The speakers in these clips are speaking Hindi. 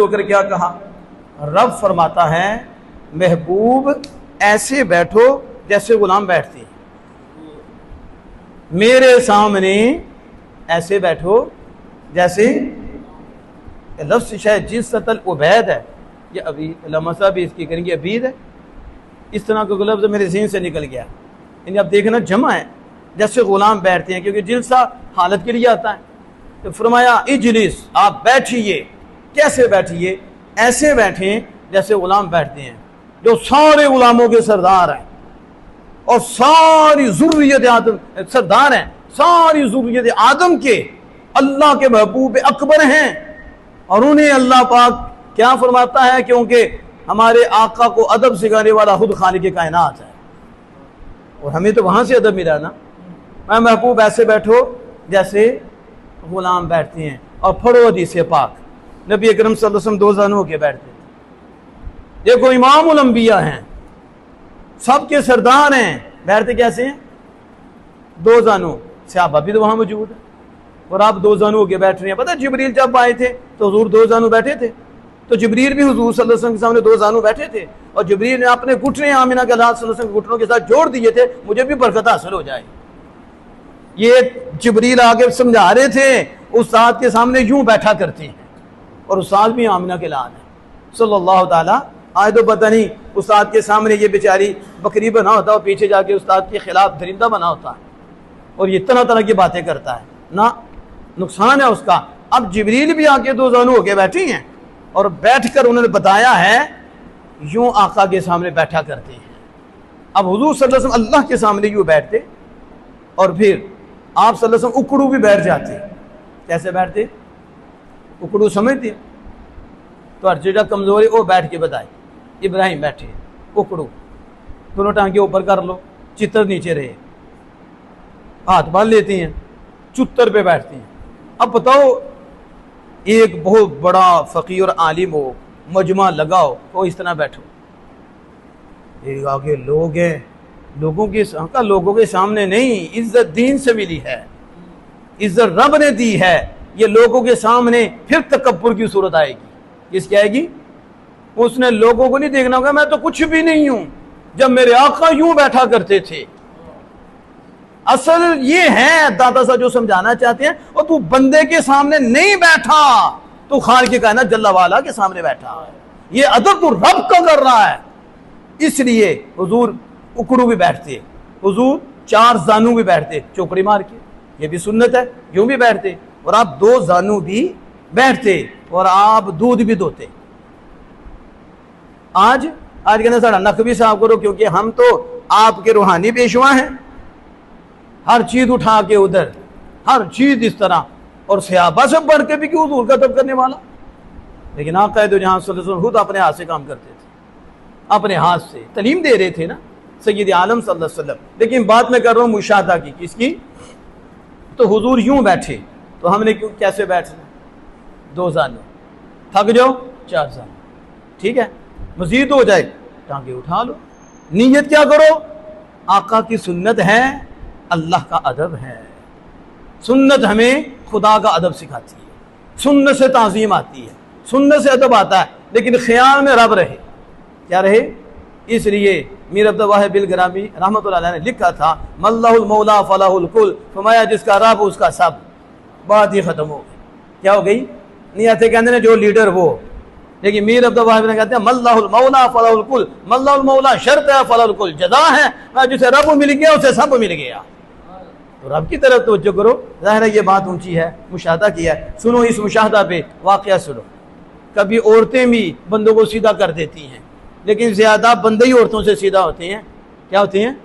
होकर क्या कहा? रब फरमाता है महबूब ऐसे बैठो जैसे गुलाम बैठते हैं, मेरे सामने ऐसे बैठो जैसे, लफ्ज़ शायद जिसतल उबैद है, ये अभी लमसा भी इसकी करेंगे अबीद है, इस तरह का लफ्ज़ मेरे ज़हन से निकल गया। यानी आप देखना जमा है, जैसे गुलाम बैठते हैं, क्योंकि जिल्सा हालत के लिए आता है। तो फरमाया इजलिस, आप बैठिए। कैसे बैठिए? ऐसे बैठें जैसे गुलाम बैठते हैं, जो सारे गुलामों के सरदार हैं और सारी ज़ुर्रियत आदम सरदार हैं, सारी ज़ुर्रियत आदम के अल्लाह के महबूब अकबर हैं। और उन्हें अल्लाह पाक क्या फरमाता है? क्योंकि हमारे आका को अदब सिखाने वाला खुद खालिक कायनात है, और हमें तो वहां से अदब मिला ना। मैं महबूब ऐसे बैठो जैसे गुलाम बैठते हैं। और पढ़ो हदीस पाक, नबी अकरम सल्लल्लाहु अलैहि वसल्लम दो जानों के बैठते थे। देखो इमामुल अंबिया हैं, सबके सरदार हैं, बैठते कैसे हैं? दो जानों। सहाबा भी तो वहां मौजूद है और आप दो जानों के बैठ रहे हैं। पता है जिब्रील जब आए थे तो हुजूर दो जानों बैठे थे, तो जिब्रील भी हुजूर सल्लल्लाहु अलैहि वसल्लम के सामने दो जानों बैठे थे, और जिब्रील ने अपने घुटने आमिना के लाल सल्लल्लाहु अलैहि वसल्लम के घुटनों के साथ जोड़ दिए थे, मुझे भी बरकत हासिल हो जाए। ये जिब्रील आगे समझा रहे थे, उस्ताद के सामने यूं बैठा करते हैं, और उस्ताद भी आमिना के लाल है सल्लल्लाहु ताला। आज तो पता नहीं उस्ताद के सामने ये बेचारी बकरी बना होता है और पीछे जाके उस्ताद के खिलाफ दरिंदा बना होता है, और ये तरह तरह की बातें करता है ना, नुकसान है उसका। अब जिब्रील भी आके दो जानू होके बैठी हैं, और बैठकर उन्होंने बताया है यूं आका के सामने बैठा करते हैं। अब हुजूर सल्लल्लाहु अलैहि वसल्लम अल्लाह के सामने यूं बैठते, और फिर आप सल्लल्लाहु अलैहि वसल्लम उकड़ू भी बैठ जाते। कैसे बैठते? उकड़ू समझते? तो हर चीज़ कमजोरी वो बैठ के बताए। इब्राहिम बैठे उकड़ू, दोनों टांगे ऊपर कर लो, चित्तर नीचे रहे, हाथ बांध लेती हैं, चुत्तर पे बैठती हैं। अब बताओ एक बहुत बड़ा फ़कीर और आलिम हो, मजमा लगाओ, तो इस तरह बैठो। एक आगे लोग हैं, लोगों के सामने नहीं, इज्जत दीन से मिली है, इज्जत रब ने दी है। ये लोगों के सामने फिर तकब्बुर की सूरत आएगी। किसकी आएगी? उसने लोगों को नहीं देखना होगा मैं तो कुछ भी नहीं हूं, जब मेरे आका यूं बैठा करते थे। असल ये है दादा साहब जो समझाना चाहते हैं, और तू बंदे के सामने नहीं बैठा, तू खालिक के कायनात जल्ला वाला के सामने बैठा है। ये अदब तू रब का कर रहा है। इसलिए हुजूर उकड़ू भी बैठते, हुजूर चार जानू भी बैठते चौकड़ी मार के, ये भी सुन्नत है, यूं भी बैठते, और आप दो जानू भी बैठते, और आप दूध भी धोते। आज कहना साड़ा नक भी साफ करो, क्योंकि हम तो आपके रूहानी पेशवा हैं। हर चीज उठा के उधर, हर चीज इस तरह, और सहाबा से बढ़ के भी क्यों हुजूर का अदब करने वाला। लेकिन आका दो जहां सल्लल्लाहु अलैहि वसल्लम खुद अपने हाथ से काम करते थे, अपने हाथ से तालीम दे रहे थे ना सय्यद आलम सल्लल्लाहु अलैहि वसल्लम। लेकिन बात मैं कर रहा हूँ मुशाहदा की, किसकी? तो हुजूर यूं बैठे, तो हमने क्यों कैसे बैठना? दो जानू, थक जाओ चार जानू, ठीक है, मजीद हो जाए टांगे उठा लो। नीयत क्या करो? आका की सुन्नत है, अल्लाह का अदब है। सुन्नत हमें खुदा का अदब सिखाती है, सुन्नत से ताज़ीम आती है, सुन्नत से अदब आता है, लेकिन ख्याल में रब रहे। क्या रहे? इसलिए मीर अब्दुल वाहिद बिल ग्रामी रहमतुल्लाह अलैह ने लिखा था, मल्लाहुल मौला फलाहुल कुल, फरमाया जिसका रब उसका सब। बात ही खत्म हो गई। क्या हो गई? नहीं आते कहते हैं जो लीडर वो, लेकिन मीर अब्दुल वाहिद ने कहते हैं मल्लाहुल मौला फलाहुल कुल, मल्लाहुल मौला शर्त है फलाहुल कुल जज़ा है। जिसे रब मिल गया उसे सब मिल गया। तो रब की तरफ तवज्जो करो। ज़ाहिर है ये बात ऊंची है, मुशाहदा किया है। सुनो इस मुशाहदा पे वाक़या सुनो। कभी औरतें भी बंदों को सीधा कर देती हैं, लेकिन ज़्यादा बंदे ही औरतों से सीधा होते हैं। क्या होती हैं?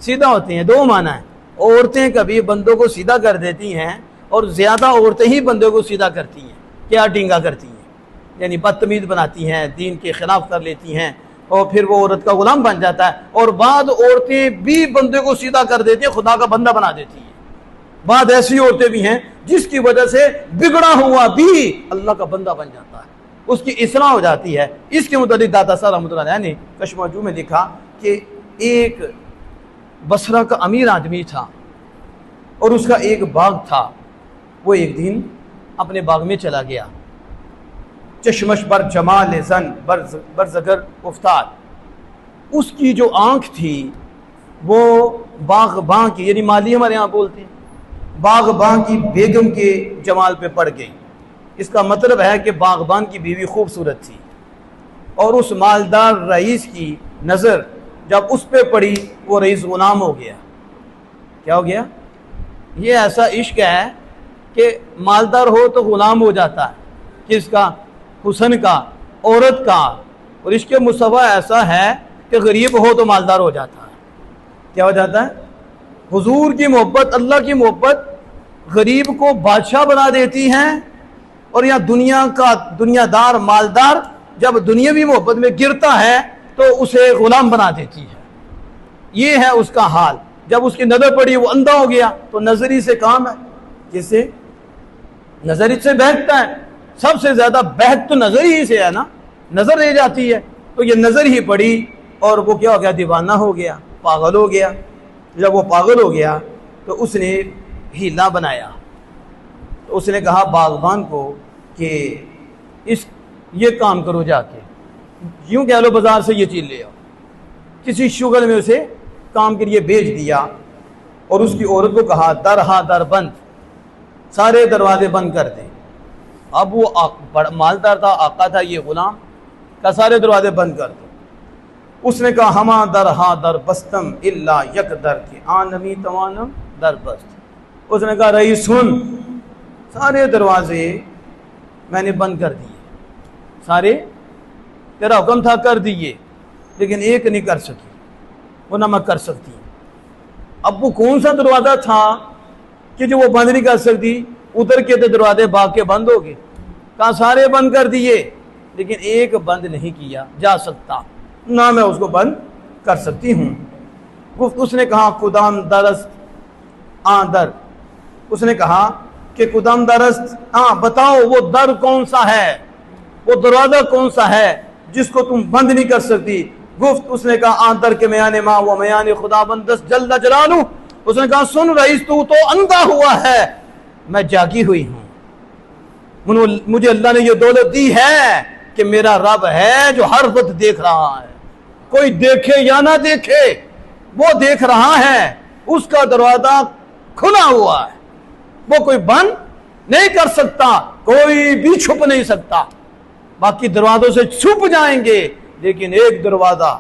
सीधा होते हैं। दो माना है, औरतें कभी बंदों को सीधा कर देती हैं, और ज़्यादा औरतें ही बंदों को सीधा करती हैं। क्या डींगा करती हैं? यानी बदतमीज़ बनाती हैं, दीन के खिलाफ कर लेती हैं, और फिर वो औरत का गुलाम बन जाता है। और बाद औरतें भी बंदे को सीधा कर देती हैं, खुदा का बंदा बना देती हैं। बाद ऐसी औरतें भी हैं जिसकी वजह से बिगड़ा हुआ भी अल्लाह का बंदा बन जाता है, उसकी इस्लाह हो जाती है। इसके मुताबिक दादा साहब रहमतुल्लाह अलैह ने कश्मजू में लिखा कि एक बसरा का अमीर आदमी था, और उसका एक बाग था। वो एक दिन अपने बाग में चला गया, चश्मश बर जमाल जन बर जगर उफ्तार, उसकी जो आंख थी वो बागबां की, यानी माली हमारे यहाँ बोलते हैं, बागबां की बेगम के जमाल पे पड़ गई। इसका मतलब है कि बागबान की बीवी खूबसूरत थी और उस मालदार रईस की नज़र जब उस पे पड़ी वो रईस गुलाम हो गया। क्या हो गया? ये ऐसा इश्क है कि मालदार हो तो गुलाम हो जाता है। किसका? हुस्न का, औरत का। और इश्क मुसव्वा ऐसा है कि गरीब हो तो मालदार हो जाता है। क्या हो जाता है? हुजूर की मोहब्बत, अल्लाह की मोहब्बत गरीब को बादशाह बना देती है, और यहाँ दुनिया का दुनियादार मालदार जब दुनियावी मोहब्बत में गिरता है तो उसे गुलाम बना देती है। ये है उसका हाल। जब उसकी नजर पड़ी वो अंधा हो गया, तो नजरी से काम है। जिससे नजरी से बहकता है, सबसे ज्यादा बहक तो नजर ही से है ना, नजर रह जाती है। तो ये नजर ही पड़ी और वो क्या हो गया? दीवाना हो गया, पागल हो गया। जब वो पागल हो गया तो उसने हीला बनाया। तो उसने कहा बागबान को कि ये काम करो, जाके यूं कह लो बाजार से ये चीज ले आओ। किसी शुगल में उसे काम के लिए भेज दिया और उसकी औरत को कहा दर हा दर बंद, सारे दरवाजे बंद कर दे। अब वो मालदार था, आका था, ये गुलाम का सारे दरवाजे बंद कर दो। उसने कहा हमा दर हा दर बस्तम इल्ला यक दर के आनमी तवानम दर बस्त। उसने कहा रईस सुन, सारे दरवाजे मैंने बंद कर दिए, सारे तेरा हुक्म था कर दिए, लेकिन एक नहीं कर सकी, वो ना मैं कर सकती। अब वो कौन सा दरवाजा था कि जो वो बंद नहीं कर सकती? उधर के तो दरवाजे भाग के बंद हो गए। कहा सारे बंद कर दिए, लेकिन एक बंद नहीं किया जा सकता, ना मैं उसको बंद कर सकती हूँ। उसने कहा खुदाम दरस्त दर। उसने कहा कि खुदाम दरस्त, हाँ बताओ वो दर कौन सा है, वो दरवाजा कौन सा है जिसको तुम बंद नहीं कर सकती? गुफ्त उसने कहा आंतर के मयाने माँ वो मयाने खुदा बंदस जल्द जलालू। उसने कहा सुन रईस, तू तो अंधा हुआ है, मैं जागी हुई हूं। मुझे अल्लाह ने ये दौलत दी है कि मेरा रब है जो हर वक्त देख रहा है। कोई देखे या ना देखे, वो देख रहा है। उसका दरवाजा खुला हुआ है, वो कोई बंद नहीं कर सकता, कोई भी छुप नहीं सकता। बाकी दरवाजों से छुप जाएंगे, लेकिन एक दरवाजा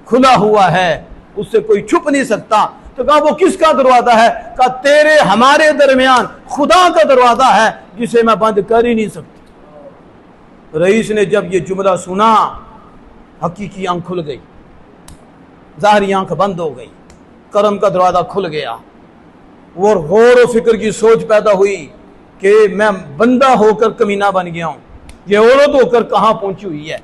खुला हुआ है, उससे कोई छुप नहीं सकता। तो कहा वो किसका दरवाजा है? कहा तेरे हमारे दरमियान खुदा का दरवाजा है, जिसे मैं बंद कर ही नहीं सकती। रईस ने जब ये जुमला सुना, हकीकी आंख खुल गई, ज़ाहरी आंख बंद हो गई, करम का दरवाजा खुल गया। और गौर व फिक्र की सोच पैदा हुई कि मैं बंदा होकर कमीना बन गया हूं, ये औरत होकर कहां पहुंची हुई है।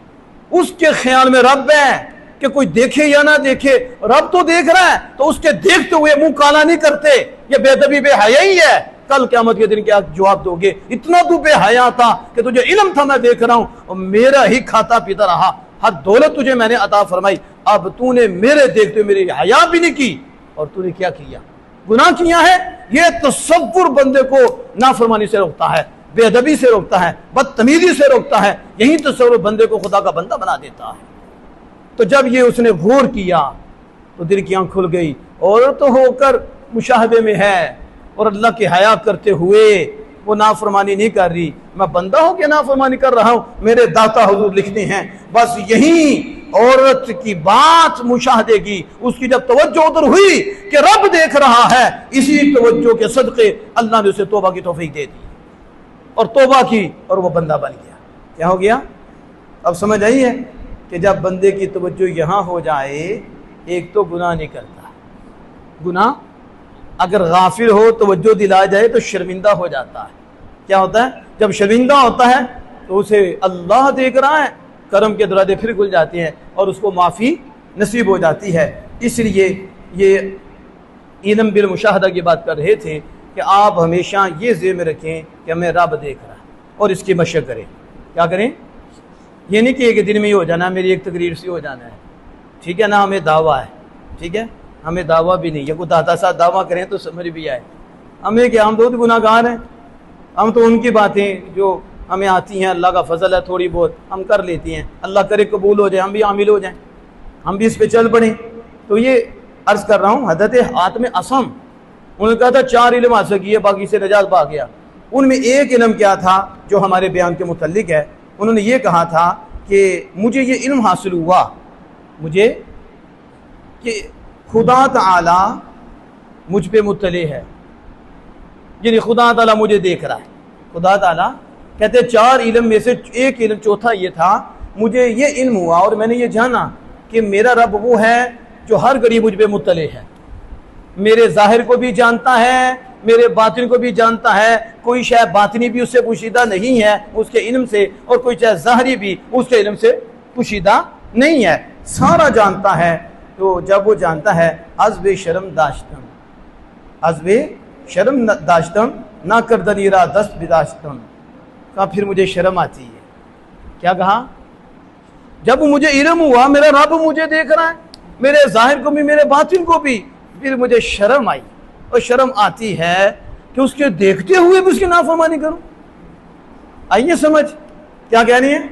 उसके ख्याल में रब है कि कोई देखे या ना देखे, रब तो देख रहा है, तो उसके देखते हुए मुंह काला नहीं करते। ये बेदबी बेहया ही है। कल क़यामत के दिन क्या जवाब दोगे? इतना तू बेहया था कि तुझे इल्म था मैं देख रहा हूं, और मेरा ही खाता पीता रहा, हर दौलत तुझे मैंने अता फरमाई, अब तूने मेरे देखते हुए मेरी हया भी नहीं की, और तूने क्या किया? गुनाह किया है। ये तसव्वुर बंदे को नाफरमानी से रोकता है, बेअदबी से रोकता है, बदतमीजी से रोकता है। यही तसव्वुर बंदे को खुदा का बंदा बना देता है। तो जब ये उसने गौर किया तो दिल की आंख खुल गई। औरत तो होकर मुशाहदे में है और अल्लाह की हया करते हुए वो नाफरमानी नहीं कर रही, मैं बंदा हूं कि नाफरमानी कर रहा हूं? मेरे दाता हुजूर लिखते हैं बस यही औरत की बात मुशाहदे की, उसकी जब तवज्जो उधर हुई कि रब देख रहा है, इसी तवज्जो के सदके अल्लाह ने उसे तौबा की तौफीक दे दी और तौबा की, और वो बंदा बन गया। क्या हो गया? अब समझ आई है कि जब बंदे की तवज्जो यहाँ हो जाए, एक तो गुनाह नहीं करता, गुनाह अगर गाफिल हो तवज्जो दिला जाए तो शर्मिंदा हो जाता है। क्या होता है? जब शर्मिंदा होता है तो उसे अल्लाह देख रहा है, करम के दरवाजे फिर खुल जाते हैं और उसको माफ़ी नसीब हो जाती है। इसलिए ये इल्म बिल मुशाहदा की बात कर रहे थे कि आप हमेशा ये ज़हन में रखें कि हमें रब देख रहा है और इसकी मशक़ करें। क्या करें? ये नहीं कि एक दिन में ही हो जाना, मेरी एक तकरीर से हो जाना है, ठीक है ना? हमें दावा है, ठीक है, हमें दावा भी नहीं है। कोई दाता साहब दावा करें तो समझ भी आए हमें कि हम तो गुनाहगार हैं, हम तो उनकी बातें जो हमें आती हैं, अल्लाह का फजल है, थोड़ी बहुत हम कर लेती हैं, अल्लाह करे कबूल हो जाए, हम भी आमिल हो जाएं, हम भी इस पे चल पड़े। तो ये अर्ज कर रहा हूँ, हज़रत हातिम असम, उन्होंने कहा था 4 इल्म हासिल किए, बाकी से निजात पा गया। उनमें एक इल्म क्या था जो हमारे बयान के मुतल्लिक है, उन्होंने ये कहा था कि मुझे ये इल्म हासिल हुआ मुझे कि खुदा ताला मुझ पे मुत्तले है, यानी खुदा ताला मुझे देख रहा है। खुदा ताला कहते 4 इल्म में से एक इल्म चौथा ये था, मुझे ये इल्म हुआ और मैंने ये जाना कि मेरा रब वो है जो हर घड़ी मुझ पे मुत्तले है, मेरे ज़ाहिर को भी जानता है, मेरे बातिन को भी जानता है, कोई शायद बातिनी भी उससे पुशीदा नहीं है उसके इल्म से, और कोई चाहे ज़ाहरी भी उसके इल्म से पुशीदा नहीं है, सारा जानता है। तो जब वो जानता है, अज़्ब शर्म दाश्तम, अज़्ब शर्म दाश्तम ना कर दनीरा दस्त बिदाश्तम, का फिर मुझे शर्म आती है। क्या कहा? जब मुझे इल्म हुआ मेरा रब मुझे देख रहा है, मेरे ज़ाहिर को भी मेरे बातिन को भी, फिर मुझे शर्म आई, और शर्म आती है कि उसके देखते हुए भी उसकी नाफरमानी करूं। आइए समझ क्या कहनी है।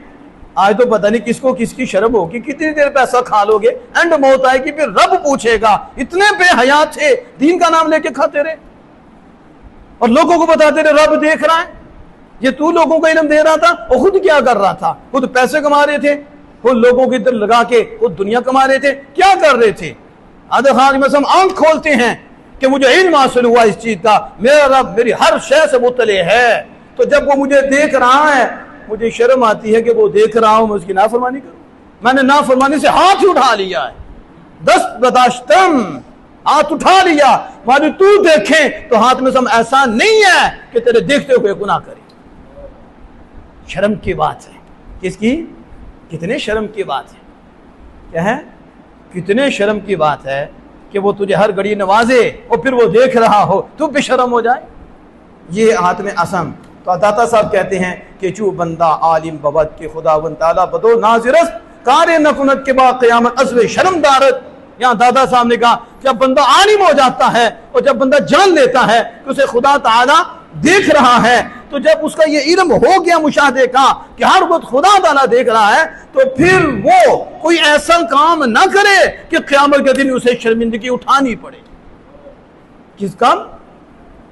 आज तो पता नहीं किसको किसकी शर्म होगी, कितनी देर पैसा खा लोगे, एंड मौत आएगी, फिर रब पूछेगा इतने बेहया थे, दीन का नाम लेके खाते रहे और लोगों को बताते रहे रब देख रहा है। ये तू लोगों को इल्म दे रहा था, और खुद क्या कर रहा था? खुद पैसे कमा रहे थे, खुद लोगों की इधर लगा के खुद दुनिया कमा रहे थे। क्या कर रहे थे? आदम आंख खोलते हैं कि मुझे इल्म हासिल हुआ इस चीज का, मेरा रब मेरी हर शय से मुत्तले है। तो जब वो मुझे देख रहा है, मुझे शर्म आती है कि वो देख रहा हूं, मैं उसकी नाफरमानी करूं। मैंने नाफरमानी से हाथ उठा लिया है, दस्त बदाश्तम, हाथ उठा लिया। मानो तू देखे तो हाथ में सम ऐसा नहीं है कि तेरे देखते हुए गुनाह करे। शर्म की बात है। किसकी? कितने शर्म की बात है। क्या है? कितने शर्म की बात है कि वो तुझे हर घड़ी नवाजे और फिर वो देख रहा हो, तू बेशर्म हो जाए। ये हाथ में असम। तो दाता साहब कहते हैं कि चू बंदा आलिम बवत के खुदावन ताला बदो नाजिरस कारे नकुनत के बाद क़यामत अज़्ब शर्म दारत। यहाँ दादा साहब ने कहा जब बंदा आलिम हो जाता है और जब बंदा जान लेता है कि उसे खुदा ताला देख रहा है, तो जब उसका ये इल्म हो गया मुशाहदे का कि हर वक्त खुदा ताला देख रहा है, तो फिर वो कोई ऐसा काम ना करे कि क़यामत के दिन उसे शर्मिंदगी उठानी पड़े। किस काम?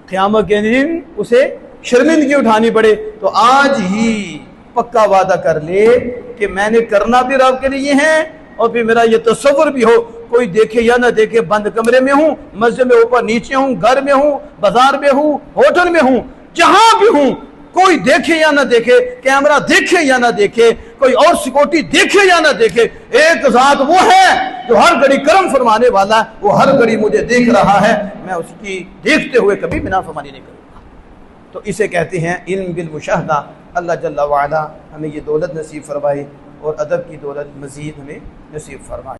क़यामत के दिन उसे शर्मिंदगी उठानी पड़े। तो आज ही पक्का वादा कर ले कि मैंने करना भी रब के लिए है, और फिर मेरा ये तसव्वुर भी हो, कोई देखे या ना देखे, बंद कमरे में हूं, मस्जिद में ऊपर नीचे हूं, घर में हूं, बाजार में हूं, होटल में हूं, जहां भी हूं, कोई देखे या ना देखे, कैमरा देखे या ना देखे, कोई और सिक्योरिटी देखे या ना देखे, एक ज़ात वो है जो हर घड़ी करम फरमाने वाला है, वो हर घड़ी मुझे देख रहा है, मैं उसकी देखते हुए कभी बिना फरमानी नहीं करूंगा। तो इसे कहते हैं इल्म बिल मुशाहदा। अल्लाह जल्ला वाला हमें ये दौलत नसीब फरमाए और अदब की दौलत मज़ीद हमें नसीब फरमाए।